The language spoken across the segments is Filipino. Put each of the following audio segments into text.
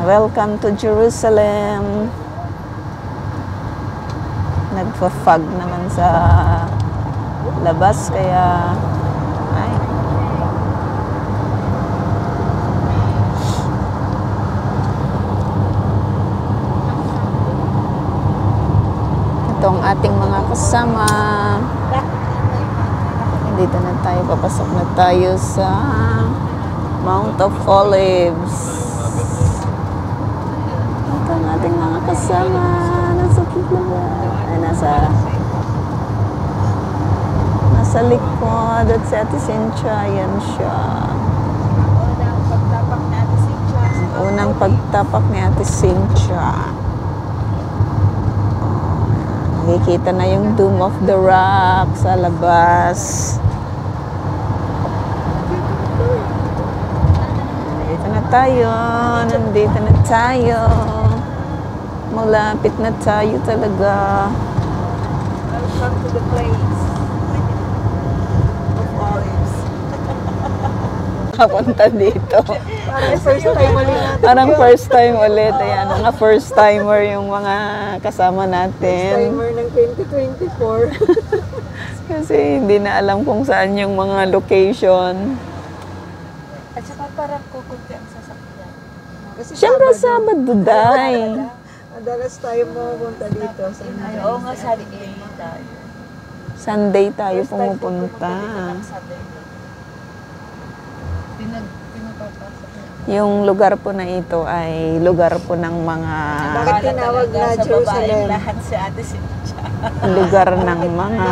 Welcome to Jerusalem. Nagfa-fog naman sa labas kaya ay. Ito ang ating mga kasama. Dito na tayo, papasok na tayo sa Mount of Olives. Ito ang ating mga kasama. Nasa nasa likod at si Ate Cynthia, yan siya. Unang pagtapak ni Ate Cynthia. Nakikita na yung Dome of the Rock sa labas. Nandito na tayo. Malapit na tayo talaga. Welcome to the place of Olives. Kapunta dito. Parang first time ulit natin. Parang first time ulit. Ayan, mga first timer yung mga kasama natin. First timer ng 2024. Kasi hindi na alam kung saan yung mga location. At saka parang kukunti ang sasakyan. Kasi Siyempre Sabado, day. madalas tayo pumunta dito. Oo nga, Sunday tayo. Sunday tayo pumupunta. Yung lugar po na ito ay lugar po ng mga... Bakit tinawag na Jerusalem? Lahat si Ate Cynthia. Lugar ng mga...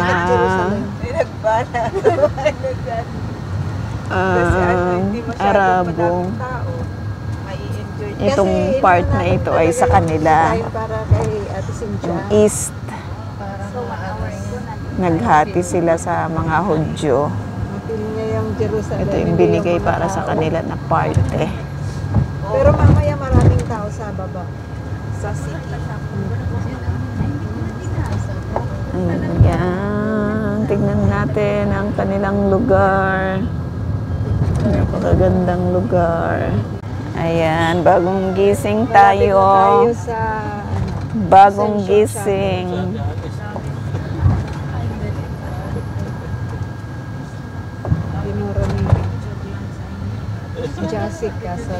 Pinagbana. Arabo. Itong part na ito ay sa kanila. Para kay Ate Cynthia. Yung east. Naghati sila sa mga Hudyo. Mapili niya yung Jerusalem. Ito yung binigay para sa kanila na parte. Pero mamaya maraming tao sa baba. Sa city. Ayan. Tignan natin ang kanilang lugar. Napakagandang lugar. Ayan, bagong gising tayo. Bagong gising. Pinura ni Jessica sa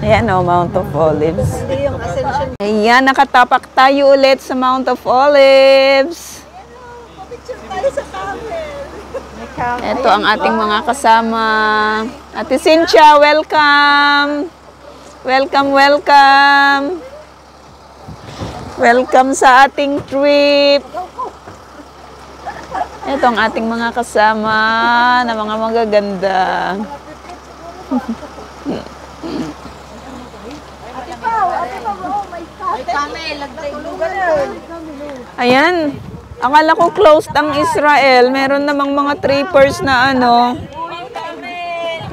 Ayan o, Mount of Olives. Hindi yung Ascension. Ayan, nakatapak tayo ulit sa Mount of Olives. Picture tayo sa camel. Ito ang ating mga kasama. Ate Cynthia, welcome! Welcome, welcome! Welcome sa ating trip! Ito ang ating mga kasama na mga magaganda. Ayan. Akala ko closed ang Israel. Meron namang mga trippers na ano.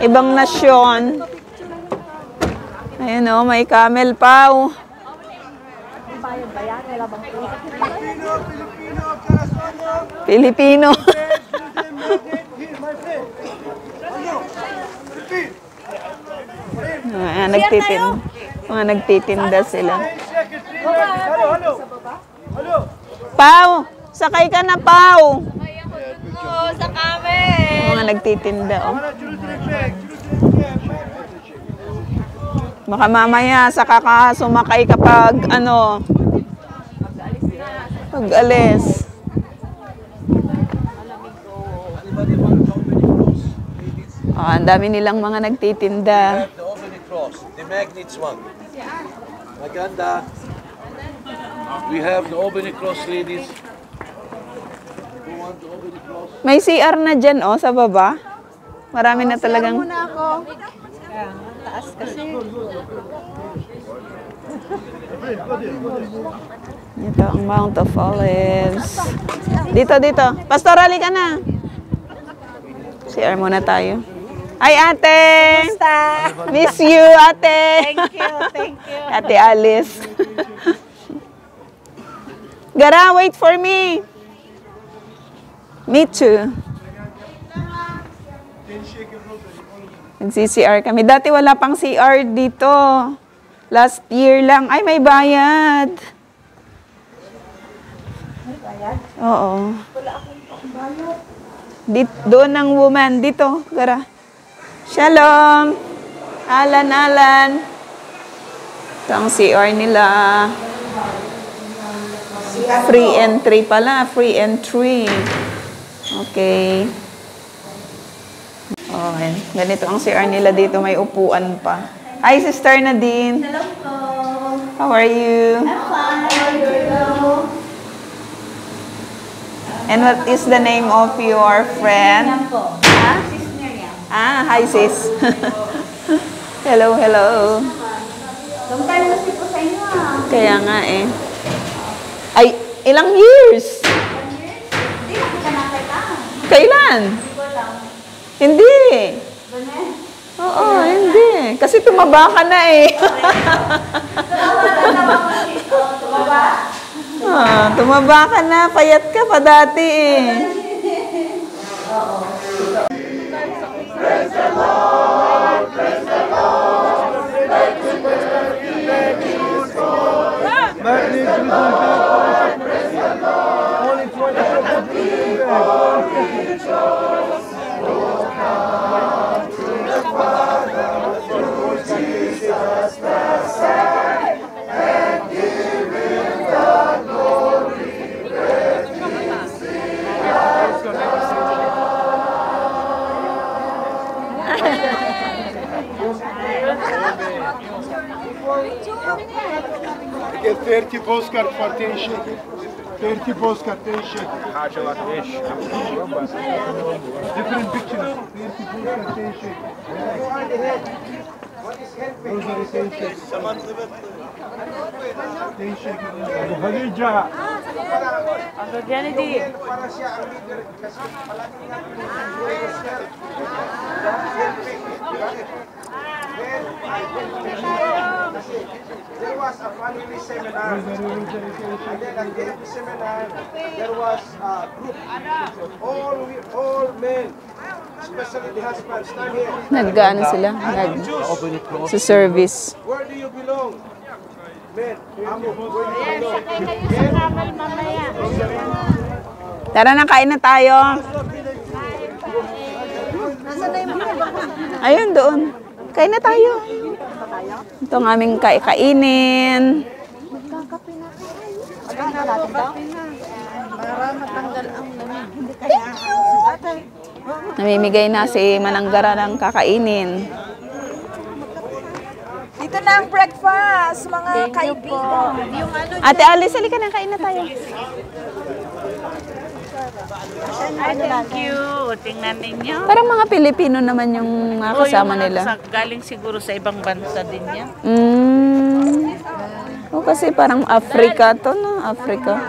Ibang nasyon. Ayan o, may camel pa. Pilipino. Nagtitinda sila. Pau, sakay ka na, Pau. Sa camel. Mga nagtitinda, oh. Baka mamaya, saka ka sumakay kapag, ano, pag-alis. Oh, ang dami nilang mga nagtitinda. The Albany Cross, the Magnets one. Maganda. We have the Albany Cross, ladies. Who want the Albany Cross? May CR na dyan, oh, sa baba. Marami na talagang... Muna ako. Taas kasi. Ito ang Mount of Olives. Dito, dito. Pastor, halika ka na. CR muna tayo. Ay, ate! Miss you, ate! Thank you, thank you. Ate Alice. Gara, wait for me. Me too. Nag-CCR kami. Dati wala pang CR dito. Last year lang. Ay, may bayad. May bayad? Oo. Wala akong bayad. Doon ang woman. Dito. Gara. Shalom. Alan. Ito ang CR nila. Free entry pala. Free entry. Okay. Okay. Ganito ang CR nila dito. May upuan pa. Hi, Sister Nadine. Hello po. How are you? I'm fine. How are you? And what is the name of your friend? Miriam po. Ha? Sis Miriam. Ah, hi sis. Hello. Long time na po sa inyo ah. Kaya nga eh. Ay, ilang years? 1 year? Hindi na kita nakita. Kailan? Hindi ko lang. Hindi. Ganun. Oo, hindi. Kasi tumaba ka na eh. Tumaba ka na. Payat ka pa dati eh. Praise the Lord, praise the Lord. Get 30 postcard for 10 shekels. 30 postcard, 10 shekels. Different pictures. 30 postcard, 10 shekels. Rosary 10 shekels. 10 shekels. Abu Khadija. Uncle Kennedy. There was a family seminar, and then at the end of the seminar, there was a group, all men, especially the husbands, stand here. Naggaan sila. Sa service. Where do you belong? Men, amo, where do you belong? Tara na, kain na tayo. Ayun, doon. Kain na tayo. Ito ang aming kainin. Namimigay na si Mananggara ng kakainin. Dito na ang breakfast, mga kaibigan. Yung ano, Ate Alice, halika na, kain na tayo. Ay, thank you. Tingnan ninyo. Parang mga Pilipino naman yung mga kasama nila. Galing siguro sa ibang bansa din yan. O kasi parang Africa to, no? Africa.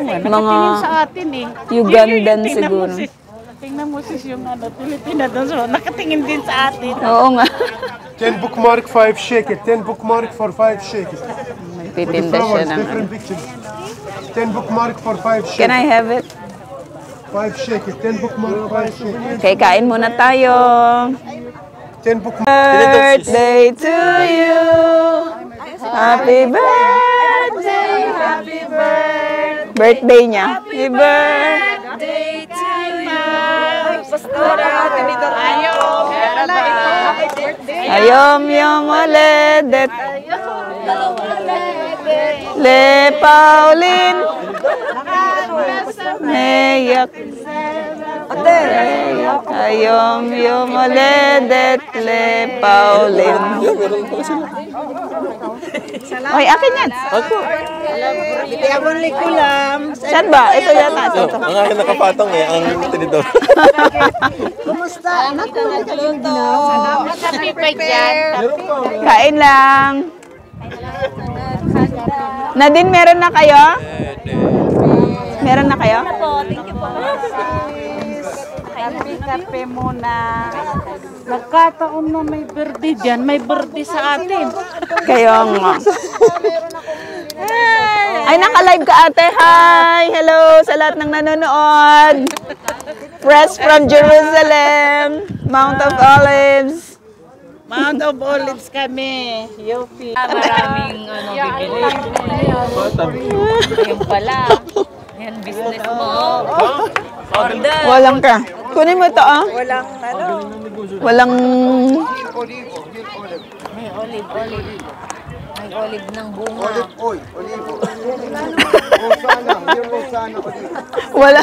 Nakatingin sa atin eh. Ugandan siguro. Tingnan mo sis yung Pilipina doon. So, nakatingin din sa atin. Oo nga. 10 bookmark, 5 shekels. 10 bookmark for 5 shekels. Titinda siya ng ano. Different pictures. 10 bookmark for 5 shekels. Can I have it? 5 shekels. 10 bookmark, 5 shekels. Okay, kain muna tayo. 10 bookmark. Birthday to you. Happy birthday. Happy birthday. Birthday niya. Happy birthday to you. Ayom yom oledet. Le Pauline. Meyak. Ayom yom oledet. Le Pauline. Oy, akin yan. Saan ba? Ito yata. Ito. Ang akin nakapatong eh, ang tinidor. Kain lang. Nadine, meron na kayo? Meron na kayo? Kape muna. Nagkataon na may birthday dyan. May birthday sa atin. Kayo nga. Ay, naka-live ka ate. Hi! Hello sa lahat ng nanonood. Fresh from Jerusalem, Mount of Olives. Mount of Olives kami. Yopi. Maraming bibili. Yung pala. Yan, business mo. Order. Walang ka. Kunin mo ito, ah. Walang Walang... May olive. May olive ng bunga. Olive oil, olive oil. Osana, yung Osana olive. Wala.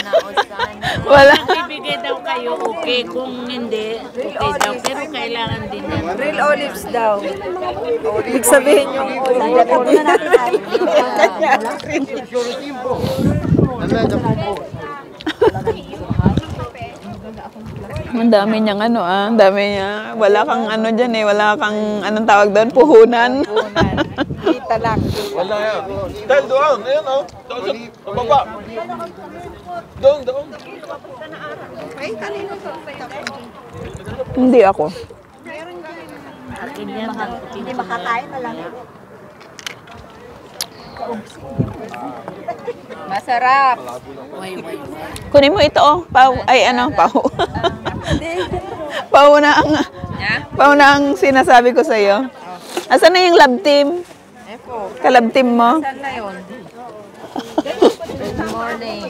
Wala. Bibigay daw kayo, okay. Kung hindi, okay daw. Pero kailangan din yan. real olives daw. Ibig sabihin yung olive. Ang dami niyang ano, ah. Ang dami niya. Wala kang ano dyan eh. Wala kang, anong tawag doon? Puhunan. Kita lang. Wala yan. Dahil doon. Ayan, oh. Doon sa baba. Doon. Hindi ako. Hindi makakain na lang. Masarap. Kunin mo ito, oh. Pau. Ay, ano, pau. Pau na ang sinasabi ko sa'yo. Asan na yung lab team? Kalab team mo? Saan na yun? Good morning.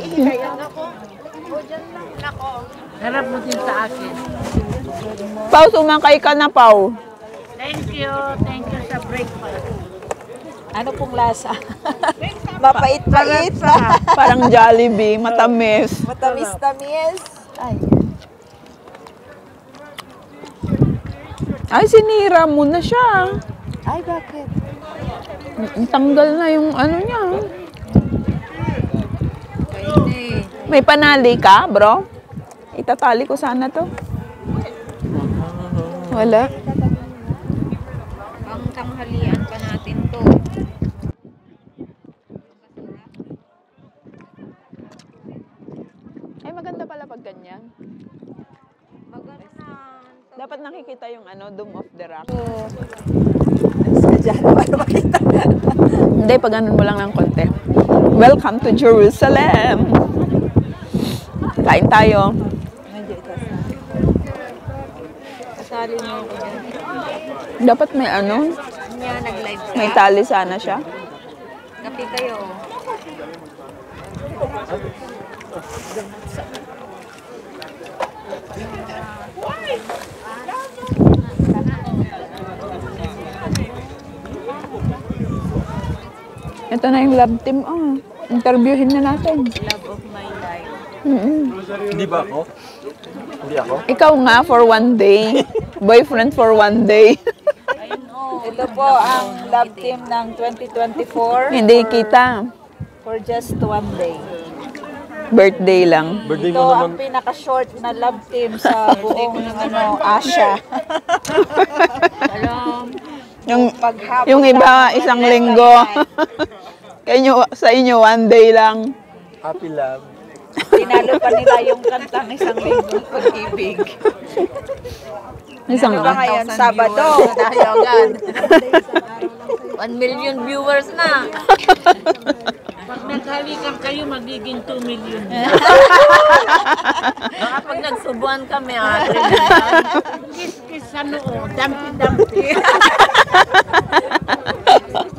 Harap mo din sa akin. Pau, sumakay ka na, Pau. Thank you sa breakfast. Ano pong lasa? Mapait-pait. Parang Jollibee, matamis. Matamis-tamis. Ay, sinira mo na siya. Ay, bakit? Tanggal na yung ano niya. Hindi. May panali ka, bro? Itatali ko sana to. Wala. Ang tanghalian pa natin to. Ay, maganda pala pag ganyan. Maganda. Dapat nakikita yung ano, Dome of the Rock. Sadya para makita. Hindi, pag ganun mo lang ng konti. Welcome to Jerusalem! Kain tayo. Kasali mo ako dyan. Dapat may ano, Kanya nag-live ka. may tali sana siya. Kapi kayo. Ito na yung lab team. Oh, interviewin na natin. Love of my life. Hindi ba ako? Hindi ako? Ikaw nga for one day. Boyfriend for one day. Ito po ang love team ng 2024 Hindi kita. for just one day. Birthday lang. Ito ang pinaka-short na love team sa buong Asia. Yung iba isang linggo. Sa inyo one day lang. Happy love. Tinalo pa nila yung kantang isang linggo pag-ibig. Isang Ano ba ngayon? Sabado. 1 million viewers na. Pag naghalikan kayo, magiging 2 million. Baka pag nagsubuan kami, Kiss sa noo, dampi-dampi.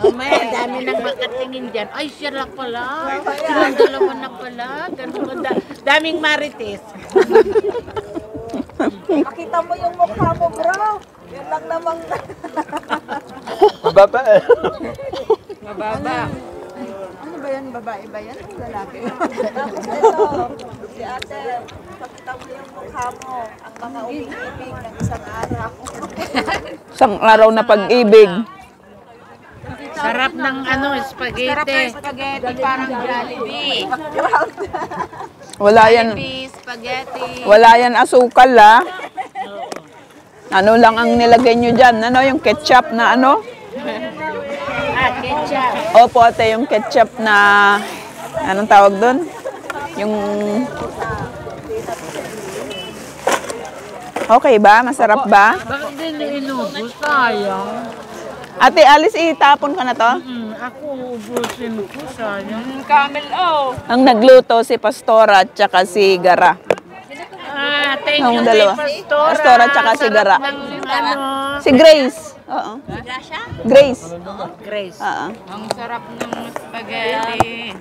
Mamaya, dami nang makatingin dyan. Ay, siya lang pala. Silang dalawa na pala. Ganun, daming marites. Makita mo yung mukha mo, bro. Yun lang namang... Mababa eh. Mababa. Ano ba yan? Babae ba yan? Lalaki? Tapos ito, si ate, pakita mo yung mukha mo. Ang mga umiibig ng isang araw. Isang araw na pag-ibig. Sarap ng spaghetti. sarap ng spaghetti, parang Jollibee. Wala yan. Spaghetti. Wala yan asukal, ah. Ano lang ang nilagay nyo dyan? Ano yung ketchup na ano? Ketchup. Opo, ate, yung ketchup na... Anong tawag doon? Yung... Okay ba? Masarap ba? Bakit din inubos? Sayang. Ate, Alice, itapon ka na to? Ako ubusin ko, sayang. Camel, oh. Ang nagluto si Pastora at saka si Gara. thank Ang you dalawa. kay Pastora. Pastora tsaka si Gara. Ano? Si Grace. Oo. Grace. Grace. Oo. Ang sarap ng spaghetti.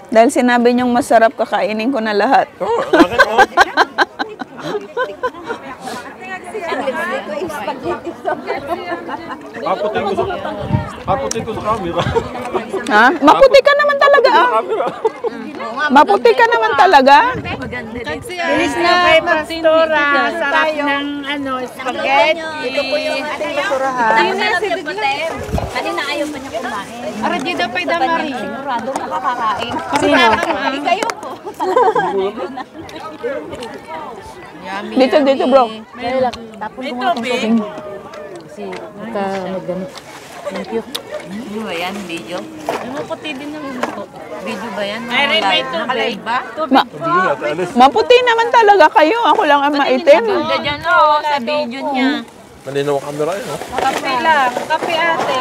Dahil sinabi niyong masarap, kakainin ko na lahat. Aputin ko sa camera. Ha? Maputi ka naman talaga, ah. Maputi ka naman talaga. Bilis na kay Pastora. Sarap ng spaghetti. Ito po yung ating basurahan. Kanina ayaw pa niya kumain. Ara, di daw pa'y damari. Sigurado makakakain. Sino? Kayo po. Dito, bro. Ito, big. Ano ba yan? Video? Maputi din naman ito. Video ba yan? Ay, may Nakalive ba? Maputi naman talaga kayo. Ako lang ang maitim. Ganda dyan o, sa video niya. Malinaw ang camera yun, no? Kape lang. Kape ate.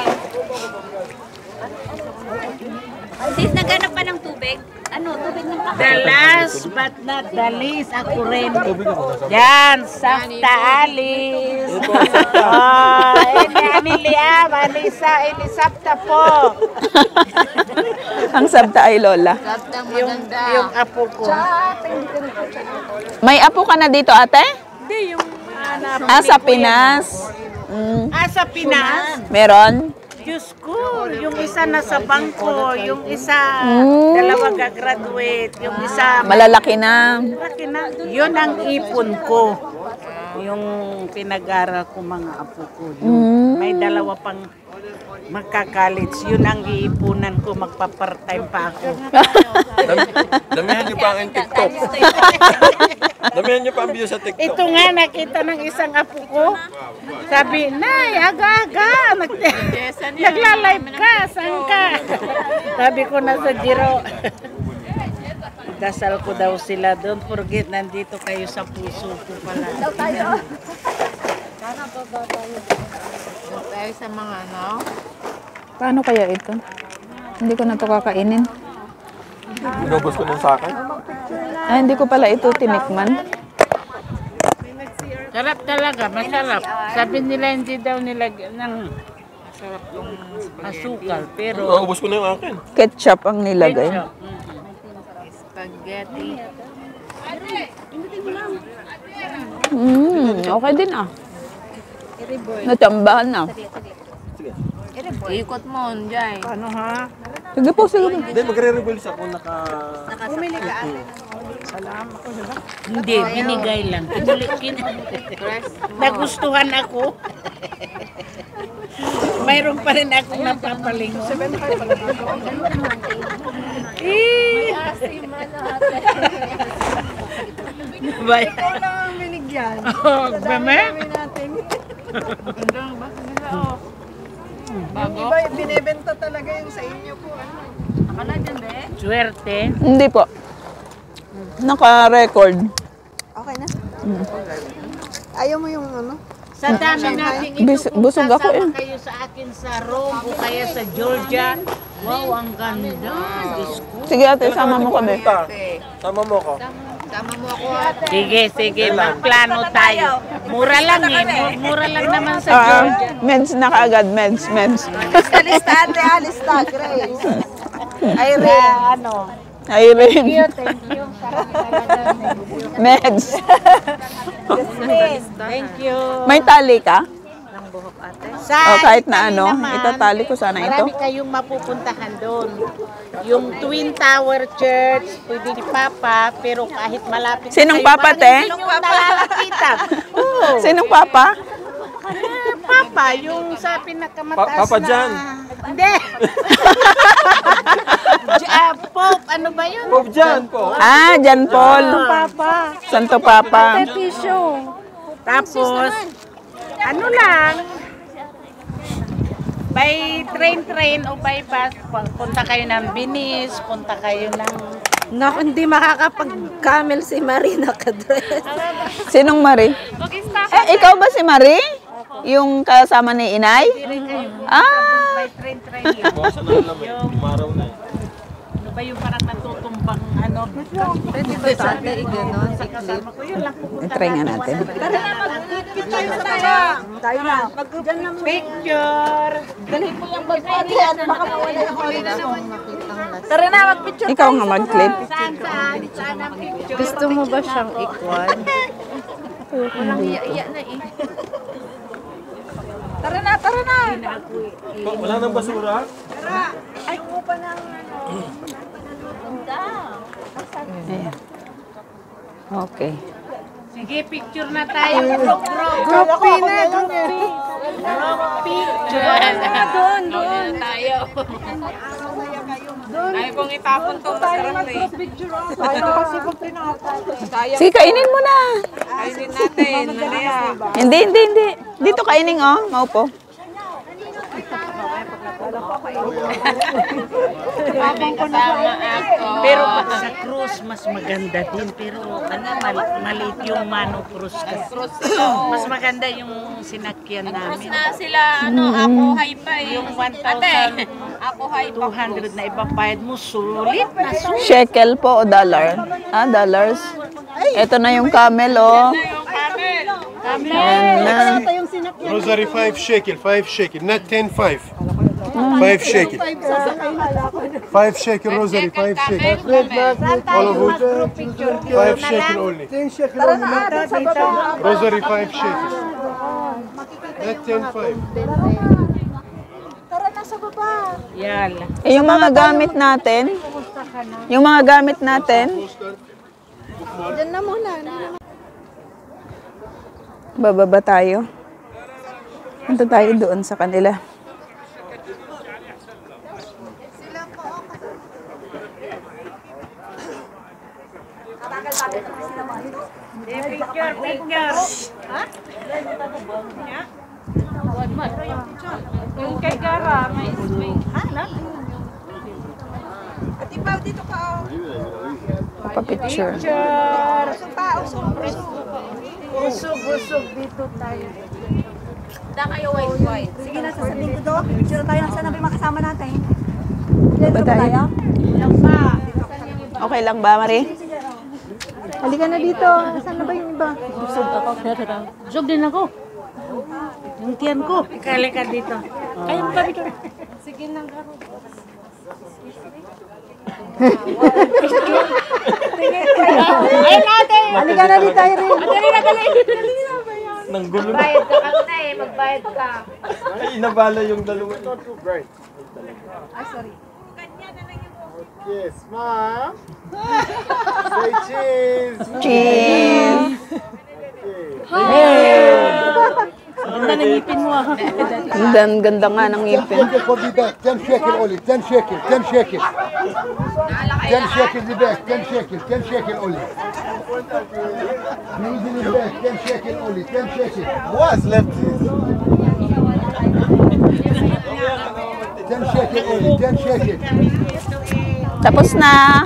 Sis, naghanap pa ng tubig? Ano, tubig ng kape? The last but not the least, ako rin. Yan, Safta Alice. Ini Amelia, Manisa, ini Safta po. Ang sabta ay Lola. Saptang maganda. Yung apo ko. May apo ka na dito, ate? Hindi, yung Sa Pinas. sa Pinas. Meron? Diyos ko, yung isa nasa bangko, yung isa dalawa gagraduate, yung isa Malalaki na. malaki na. Yun ang ipon ko. Yung pinag-aral ko mga apo ko. May dalawa pang magka-college. Yun ang iipunan ko. Magpa-part-time pa ako. Damihan niyo pa ang TikTok. Damihan niyo pa ang video sa TikTok. Ito nga, nakita ng isang apo ko. Sabi, Nay, aga-aga. Nagla-live ka. Saan ka? Sabi ko, nasa Giro. Dasal ko daw sila. Don't forget, nandito kayo sa puso ko pala. Tayo sa mga Paano kaya ito? Hindi ko na ito kakainin. Inubos ko ng sakay. Ay, hindi ko pala ito tinikman. Sarap talaga, masarap. Sabi nila hindi daw nilagyan ng masarap yung asukal, pero Naubos ko na yung akin. Ketchup ang nilagay. spaghetti. Okay din ah. Natambahan na. Ikot mo, Jai. ano ha? Sige po, sige po. Hindi, magre-reveals ako Bumili ka ate. Hindi, binigay lang. Nagustuhan ako. Mayroon pa rin akong napapalingon. Ikaw lang ang binigyan. Oh, bame? Iba, binibenta talaga yung sa inyo po. Swerte. Hindi po. Naka-record. Okay na? Ayaw mo yung ano? Sa dami natin ito, kung Busog ako sasama eh. kayo sa akin sa Rome o kaya sa Georgia, wow, ang ganda. Diyos ko. Sige ate, sama mo kami. Sama mo ko. Sama mo ako ate. Sige, magplano tayo. Mura lang eh. Mura lang naman sa Georgia. Meds na kaagad, meds. Alista ate, alista, Grace. Irene, ano? Irene. Thank you. Sarap talaga. Meds. Thank you. May tali ka? Sa O kahit na Italy ano, naman, itatali ko sana ito. marami kayong mapupuntahan doon. Yung Twin Tower Church, pwede ni Papa, pero kahit malapit na Sinong kayo, Papa, parang te? hindi nyo nalalapitan. Oo. Sinong papa? Papa, yung sa pinakamataas Papa na... John. Hindi. Pope, ano ba yun? Pope John po. Ah, John Paul. Papa. Santo Papa. Tapos, ano lang, by train o by bus, punta kayo ng Venice, punta kayo ng... Naku, hindi makakapag-camel si Marina Kadres. Sinong Marie? Ikaw ba si Marie? Yung kasama ni Inay? Ah, By train. Bawasan na lang, umaraw na. ba yung parang natutumbang ano? Pwede ba sa ate i-ganon? Kasama ko yun lang pupunta. I-try nga natin. Tara na, mag-picture na tayo. Tayo na. Mag-dyan na Picture! Dalhin mo yung bag mo at baka mawala yung holiday mo. Tara na, mag-picture Ikaw nga mag-clip. Saan ang picture? Gusto mo ba siyang ikwan? Walang iya-iya na eh. Tara na, tara na. Wala nang basura? Ay, upa ng ano. Ayan. Okay. Sige, picture na tayo. Group picture. Doon tayo. Ay, kung itapon to, masarap eh. Tayo kasi kung tinatay. Sige, kainin mo na. Kainin natin. Nalaya. Hindi. Dito kainin, oh. Maupo. Habang kasama ako. Pero pag sa cruise, mas maganda din. Pero ano, maliit yung Mano Cruz kasi. Mas maganda yung sinakyan Tapos namin. na sila, ako high pa eh. Yung Ate, ako high pa. 1,200 na ibapayad mo, sulit na sulit. Shekel po o dollar? Ah, dollars. Ito na yung camel, oh. Yung camel. Ayan na. Rosary 5 shekel, 5 shekel, not 10, 5. 5 shekel. 5 shekel rosary, 5 shekel. All of it, 5 shekel only. 10 shekel only. Rosary 5 shekel. Not 10, 5. Tara na sa baba. Yala. Eh, yung mga gamit natin. Diyan na muna. Bababa tayo. Punta tayo doon sa kanila. Picture. Yung kay Gara, may At ibaw dito ka. Papapicture. Usog pa, usog. Usog dito tayo. Da kayo white. Sige na, sasabihin ko doon. Picture tayo. Saan na ba yung makasama natin? Ba tayo? Okay lang ba, Marie? Halika na dito. Saan na ba yung iba? Busog din ako. Yung tiyan ko. Ikali ka dito. Kaya mo kami dito. Sige na, Garo. Ay natin! Halika na dito, Irene. Magbayad ka na eh, magbayad ka. Ay, inabala yung dalawa. Yes, ma'am. Say cheese. Cheese! Ganda ng ngipin mo ah. Ganda nga ng ngipin. 10 shekel for the back, 10 shekel only, 10 shekel, 10 shekel. 10 shekel the back, 10 shekel, 10 shekel only. Use in the back, 10 shekel only, 10 shekel. What's left is? 10 shekel only, 10 shekel. Tapos na.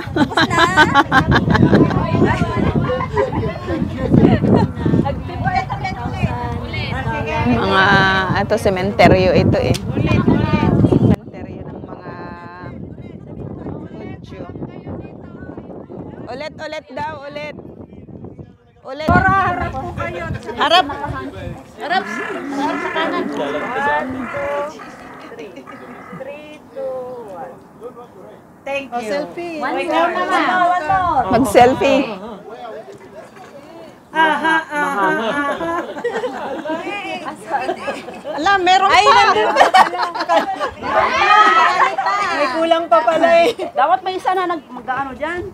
Mga, ito, sementeryo ito eh. Sementeryo ng mga Hudyo. Ulit daw, ulit. Harap po kayo. Harap. Harap sa kanan. 1, 2, 3, 2, 1. Thank you. Selfie. One more. Mag-selfie. Ala, meron pa. May kulang pa pala eh. Dapat may isa na mag-ano dyan.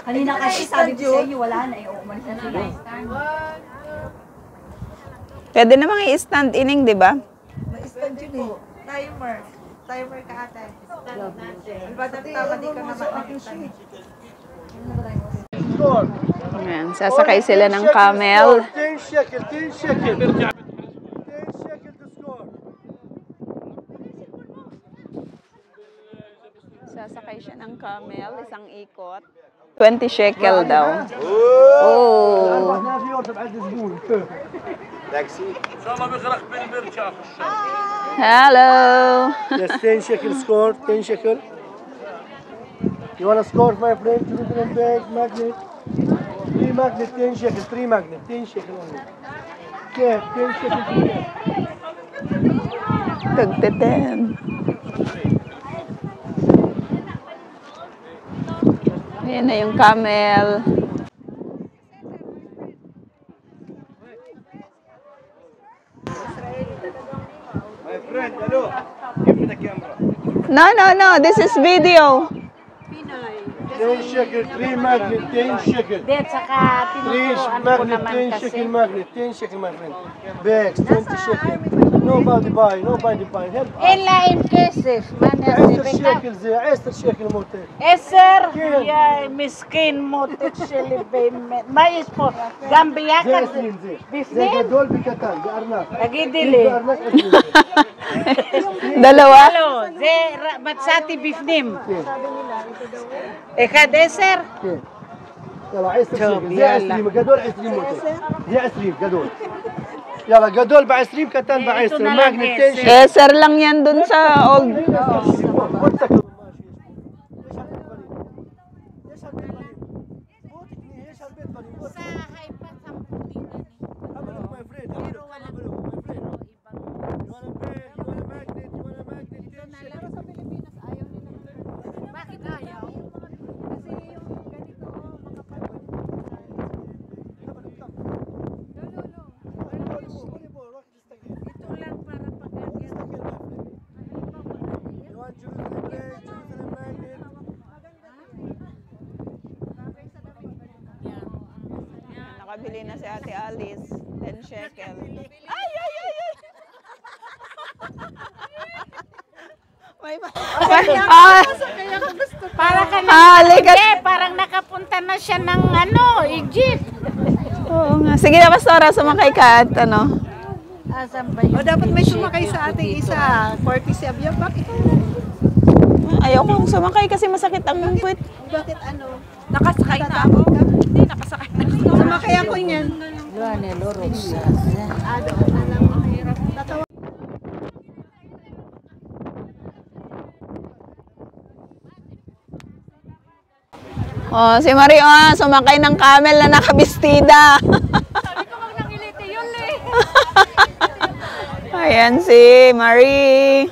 Kanina kasi sabi ko sa inyo, wala na eh. Umalis na sila. Pwede namang i-stand ining, di ba? May stand yun eh. Timer. Timer ka ate. Iba tama di ka naman nakita. Ayan, sasakay sila ng camel. 10 shekel, 10 shekel. 10 shekel to score. Sasakay siya ng camel, isang ikot. 20 shekel daw. Oh. Hello. Hello. Yes, 10 shekel score, 10 shekel. You want to score, my friend? Jerusalem bag, magnet. 3 magnet, 10 shekel. 3 magnet, 10 shekel only. Yeah, 10 shekel. Tagteten. Ayan na yung camel. My friend, hello. Give me the camera. No. This is video. 10 shekel, 3 magnet, 10 shekel. Then, saka 3 tinuturoan ko magnet, naman 10 kasi. shekel magnet, 10 shekel, my friend. Bags, 20 shekel. Nobody buy. Help us. إلا إن كسف ما 10 نسيبك. shekel زي 10 shekel موتيل. إسر يا مسكين موتك شلي بين ما يسبو جنبي زي ياكل 20 زي. زي بفنين جدول بكتان، بأرناف. أجيدي لي بأرناف Dalawa. الو زي متساتي بفنيم إخد إسر يلا 10 شوف، شيكل زي يلا. 20 جدول 20 موتيل. زي 20 جدول. يلا جدول ب 20 كتان ب 10 na lang, ماجنت 10 10. شيكل. Sir lang yan dun sa old. Bakit ayaw? Kasi yung ganito, makapal. Ito lang para pag-agyan. Nakabili na si Ate Alice. 10 shekel. Ay! May Para ka na, ligat. parang nakapunta na siya ng ano, Egypt. Oo nga. Sige na, Pastora, sumakay ka at ano. Asan ba yun? O dapat may sumakay sa ating isa. Courtesy of you. Bakit? Ayaw kong sumakay kasi masakit ang puwit. Bakit ano? Nakasakay na ako. Hindi, nakasakay na ako. Sumakay ako niyan. Doon na lang mahirap. Tatawa. Oh, si Marie, sumakay ng camel na nakabistida. Sabi ko wag nangiliti yun eh. Ayan si Marie.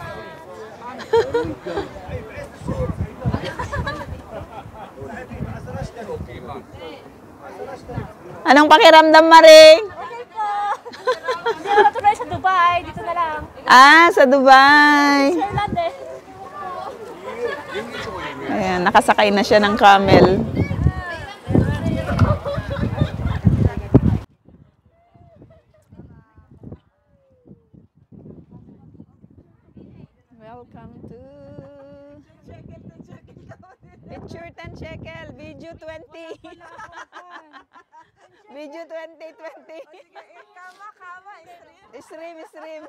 Anong pakiramdam, Marie? Hindi ako tuloy sa Dubai. Dito na lang. Sa Dubai. Thailand eh. Ayan, nakasakay na siya ng camel. Welcome to Picture 10 shekel, video 20. Video 2020. Stream.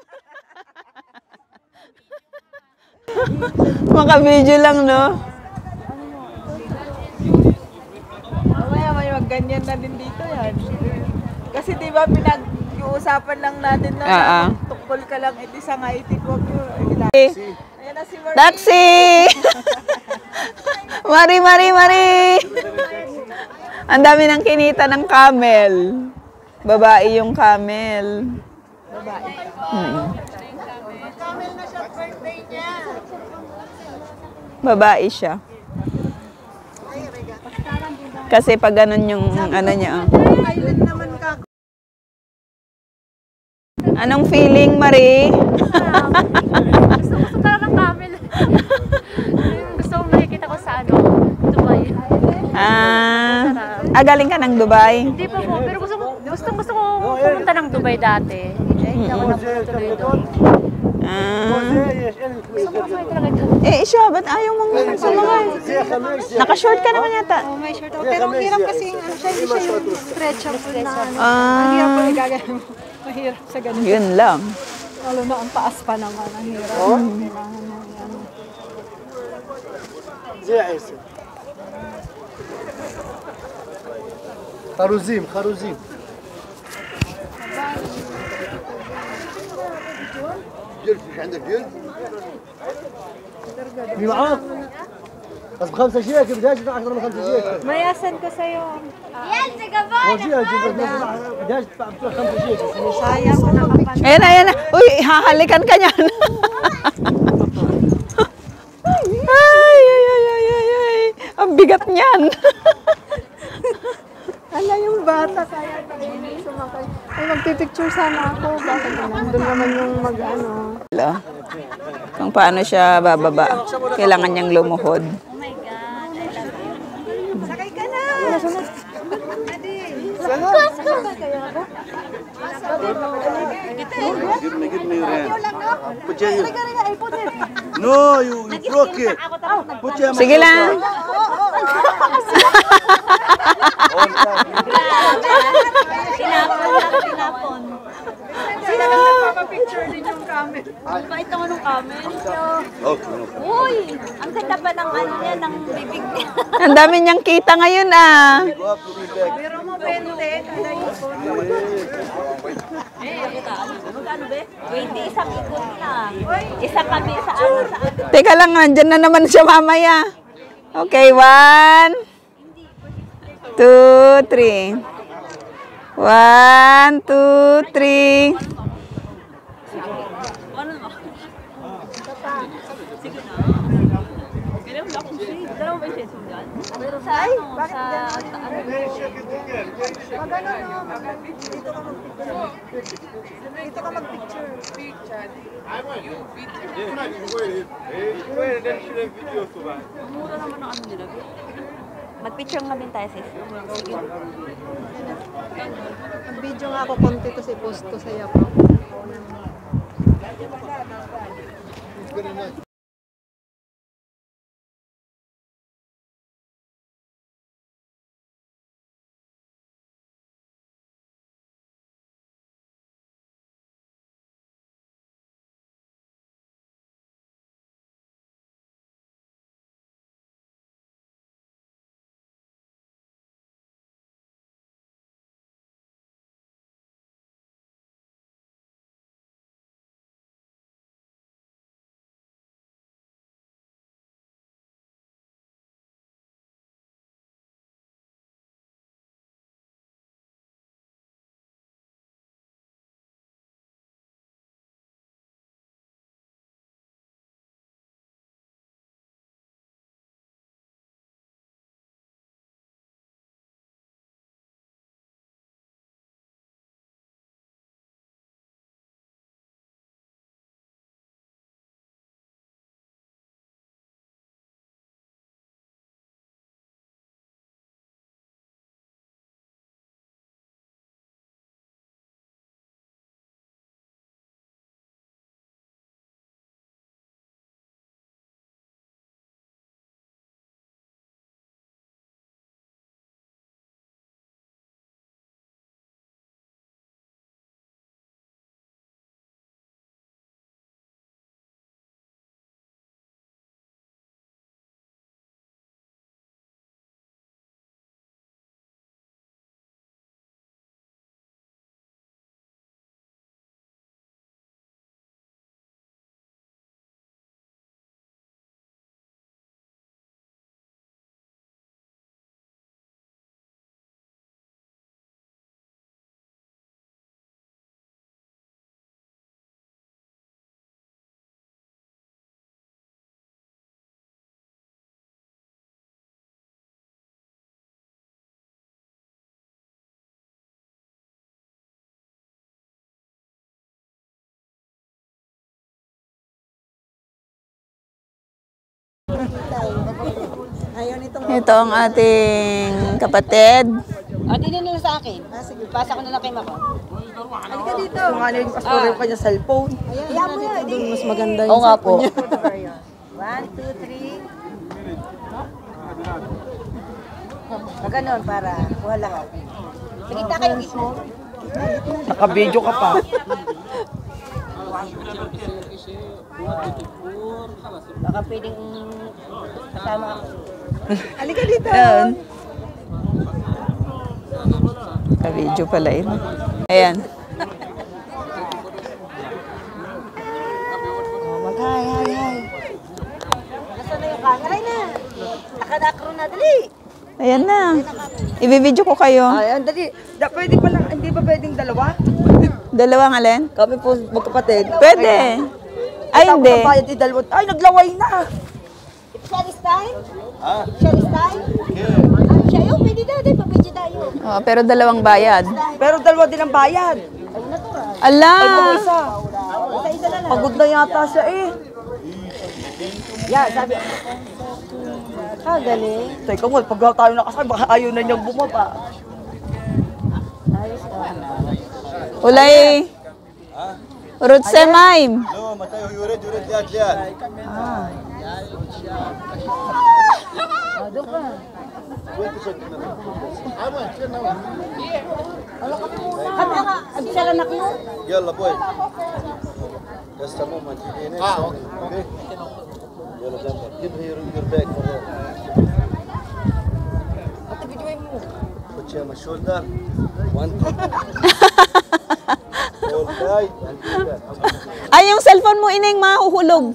Maka-video lang, no? Mamaya may ganyan na din dito yan. Kasi di ba pinag-uusapan lang natin na tukol ka lang iti sa ngaitik ko. Ayan na si Marie. Taxi! Marie! Ang dami ng kinita ng camel. Babae yung camel. Babae. Babae siya. Kasi pag ganun yung ano niya. Island naman ka. Anong feeling, Marie? Gusto talaga ng camel. Gusto ko makikita ko sa ano, Dubai. Galing ka ng Dubai? Hindi pa po, pero gusto ko pumunta ng Dubai dati. Hindi ako naputuloy doon. Siya, ba't ayaw mong sumakay? Naka-short ka naman yata. May short ako. Pero ang hirap kasi hindi siya yung stretchable na ano. Ang hirap pa igagano mo. Mahirap sa ganun. Yun lang. Lalo na ang taas pa naman. Ang hirap. Kailangan na yan. زي عيسى خروزيم جلد، فيش عندك جلد؟ في معاك؟ بس ب5 شيكل بدهاش تدفع اكثر من 5 شيكل. Mayasan ko sa'yo. Yan, si Gabon! بدهاش تدفع 5 شيكل. Sayang ko nakapanood. Ayan na, ayan na. Uy, hahalikan ka niyan. Ay, ay, ay, ay, ay, ay. Ang bigat niyan. Ala yung bata kaya sumakay. Ay, magpipicture sana ako. Bakit nandun naman yung mag-ano. Kung paano siya bababa. Kailangan niyang lumuhod. Oh my God, I love you. Sakay ka na! Give me your hand. Put your hand. No, you broke it. Put your hand. Sige lang. Tinapon. Sila lang nagpapapicture din yung camera. Ang bait naman ng camera. Okay. Uy, ang ganda pa ng ano niya, ng bibig niya. Ang dami niyang kita ngayon ah. Go up to me back. Pero mo, 20. Kada ipon. Magkano ba? 20, isang ikot lang. Isa kami sa ano, sa ano. Teka lang, andyan na naman siya mamaya. Okay, 1, 2, 3. 1, 2, 3. Ano mo? Sige na. Kailan wala akong shade? Dalawa ba yung shade sundan? Pero sa ano? Sa ano? Pag ano no, dito ka mag-picture. Dito ka mag-picture. Mura naman ang ano nila. Mag-picture nga din tayo, sis. Sige. Mag-video nga ako konti to si post ko sa Yapo. Ito ang ating kapatid. Hindi na lang sa akin. Sige, pasa ko na lang kay Mako. Halika dito. Kung ano yung pastor yung kanya cellphone. Ayan mo na. Doon mas maganda Oo nga po. 1, 2, 3. Maganon para kuha lahat. Sige, ta kayo gitna. Naka-video ka pa. Baka pwedeng kasama ako. Halika dito. Ayan. Ka-video pala ito. Ayan. Mag-hi, hi, hi. Nasaan na yung camera? Ay na! Nakadakro na, dali. Ayan na. Ibibidyo ko kayo. Ayan, dali. Pwede pa lang, hindi ba pwedeng dalawa? Dalawang alin? Kami po magkapatid. Pwede. Ay, hindi. Ay, naglaway na. Share style? Share style? Siya pwede daw, di pa pwede tayo. Oh, pero dalawang bayad. Pero dalawa din ang bayad. Ala! Isa na lang. Pagod na yata siya eh. Yeah, sabi. Galing. Teka mo, pag tayo nakasakay, baka ayaw na niyang bumaba. Ulay. Urut semaim. No, Mateo, you ready, lihat. Yalla boy. Just a moment. Okay. Yalla jump. Give her your bag for her. Put you on my shoulder. 1, 2. Hold tight and do that. Ay, yung cellphone mo, Ineng, mahuhulog.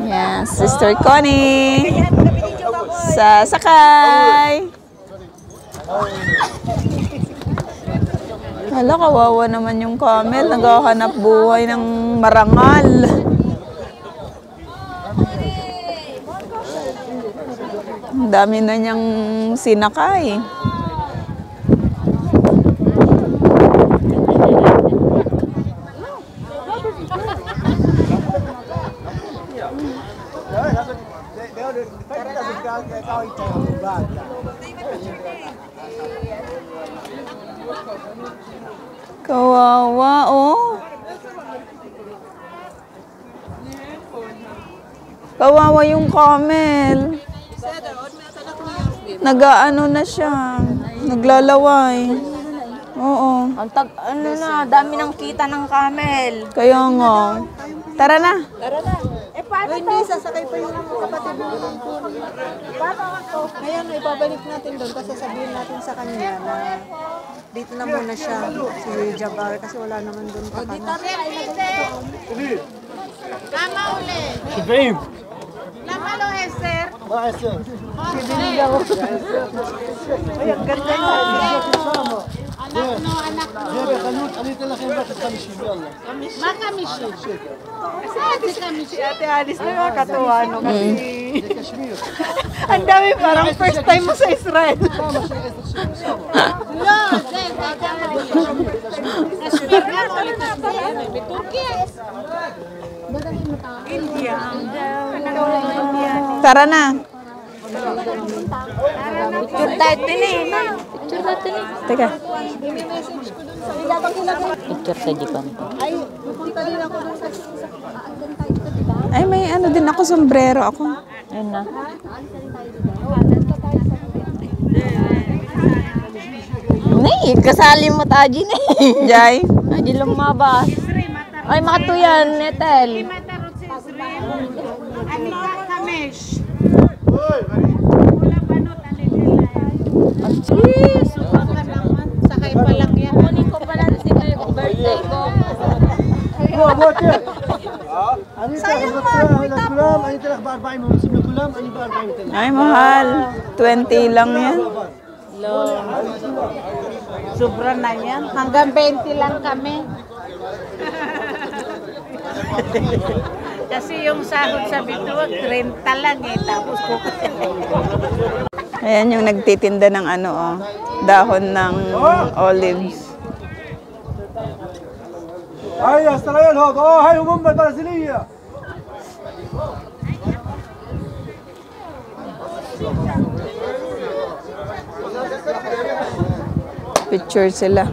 Yan, Sister Connie. Sasakay. Hala, kawawa naman yung camel. Naghahanap buhay ng marangal. Ang dami na niyang sinakay. Kawawa, oh. Kawawa yung camel. Nag-ano na siya. Naglalaway. Oo. Ano na, dami ng kita ng camel. Kaya nga. Tara na. Paano hindi sasakay pa yung kapatid mo ng puri? Paano ako? Ngayon, ibabalik natin doon kasi sabihin natin sa kanya na dito na muna siya si Jabbar kasi wala naman doon pa kami. Kama uli. Shibim. Lama lo, Esther. Ay, ang ganda na. Anak no, anak no. Ma kamishin. Si Ate Alice na nakakatuwa, no? Kasi ang dami parang first time mo sa Israel. No, Kashmir na ulit na Turkey. India. Tara na. Picture tayo din eh. Picture natin eh. Teka. Picture sa Japan. Ay, pupunta din ako doon sa Ay, may ano din ako, sombrero ako. Ayun na. Nay, kasali mo taji na eh. Jai. Ay, di lumabas. Ay, makatuyan, Netel. Anika kamesh. Jeez. Sakay pa lang yan. Kunin ko pala si birthday ko. Ay, mahal. 20 lang yan. Sobra na yan. Hanggang 20 lang kami. Kasi yung sahod sa bituwag, 30 lang eh. Tapos Ayan yung nagtitinda ng ano, oh, dahon ng olives. هاي استراليا هذا هاي أمم البرازيلية. Picture sila.